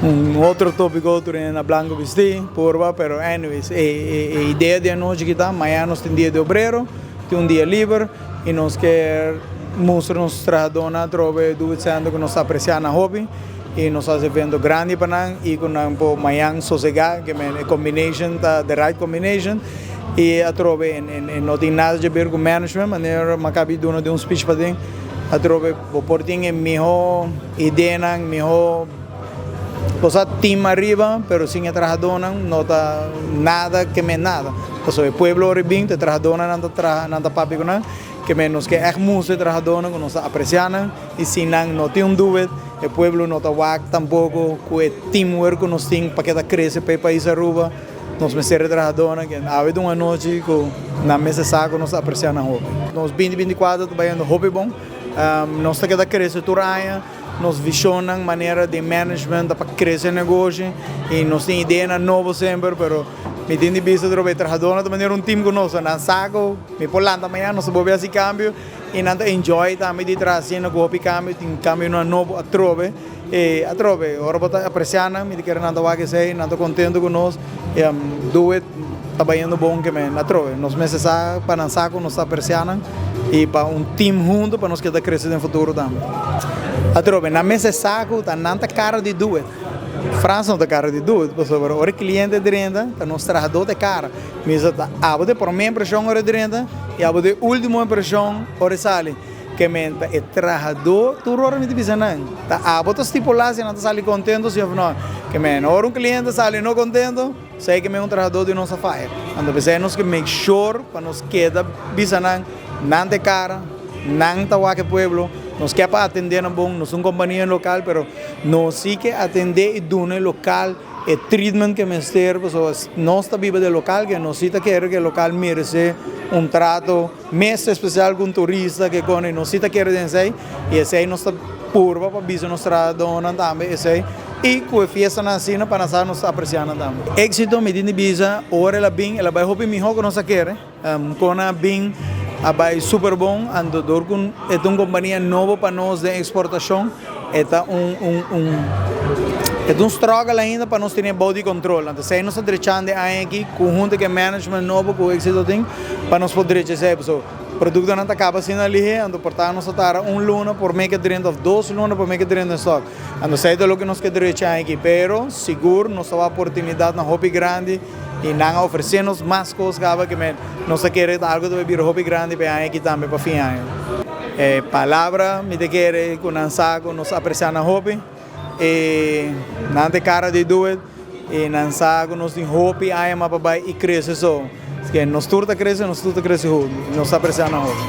un outro tópico durante a Blanco Vesti, porva, pero anyways, a ideia de noite que está, amanhã nós tem dia de obreiro, tem dia livre, e nós quer mostrar nos trabalhadores, trove do que nós apreciamos na hobby, e nós fazemos evento grande para nós, e com um amanhã sossegar, que é a combination, the right combination, e a trove, não tem nada a ver com management, mas eu acabei de speech para mim, a trove, por ter a melhor ideia, melhor cosa team arriba, pero sin el trabajador no está nada que me nada. Entonces el pueblo ribín te trabajador nada papi con que menos que es mucho trabajador que nos aprecian y sin no tiene un duda el pueblo no está wack tampoco que el teamwork nos tiene para que ta crece para el país arriba nos meser trabajador que a veces una noche con na mesa saco nos aprecian a hobby. Nos 2024 trabalhando hobby bom. Nós está que ta crece turanha nos visionam maneira de management para crescer o negócio e nós temos ideia nova sempre, pero me tem de vista de trabalhador de maneira time conosco, não saco, me polanta amanhã nós vamos ver esse câmbio e não enjoy também de trazendo com o câmbio, tem câmbio novo a trove e a trove, agora para apreciar, me de querer nada que sei, nada contento conosco e do it trabalhando bom que me na trove, nós meses para não saco nós apreciando e para time junto para nós que tá crescer no futuro também. A trove, na mesa saco, tá nanta cara de duet. França não tá cara de duet, porque o cliente de renda, tá nos trabalhador de cara. Mesa tá, abode por minha impressão hora de renda e abode última impressão hora sale. Que menta é trabalhador, tu hora me divisa não. Tá abode estipular se não tá sale contento se não. Que men, hora cliente sale não contento, sei que é trabalhador de nossa faia. Então precisamos que make sure para nos queda visa não de cara, não tá o pueblo. Nos quer para atender no bom, nós somos companhia local, pero nós sim que atender e donar local e treatment que nós temos, nós está viva de local, que nós sim quer que o local merece trato mais especial com turista que com nós sim quer dizer e esse aí nós está purva para bisa nós dona também esse e com a festa na cena para nós apreciando também. Éxito me diz bisa, ora ela bem, ela vai roubar melhor que nós quer, com a bem abai super bom, andador com é uma companhia nova para nós de exportação, é um struggle ainda para nós ter body control. Então, se nós estamos aqui conjunto que management novo com o êxito tem, para nós poder dizer, o produto não acaba sendo ali, então portanto nós estar luna por meio que dentro de 2 lunas por meio que dentro de stock. Então, sei do que nós queremos aqui, pero seguro nós temos a oportunidade na hobby grande e não oferecemos mais coisas que nós queremos algo de beber hobby grande para aqui também para fim ano. Palavra me te quer com um saco nós apreciar na hobby e não tem cara de doer e não saco nós tem hobby aí mas para e cresce só. Que nós turta cresce junto, nós apreciar na hobby.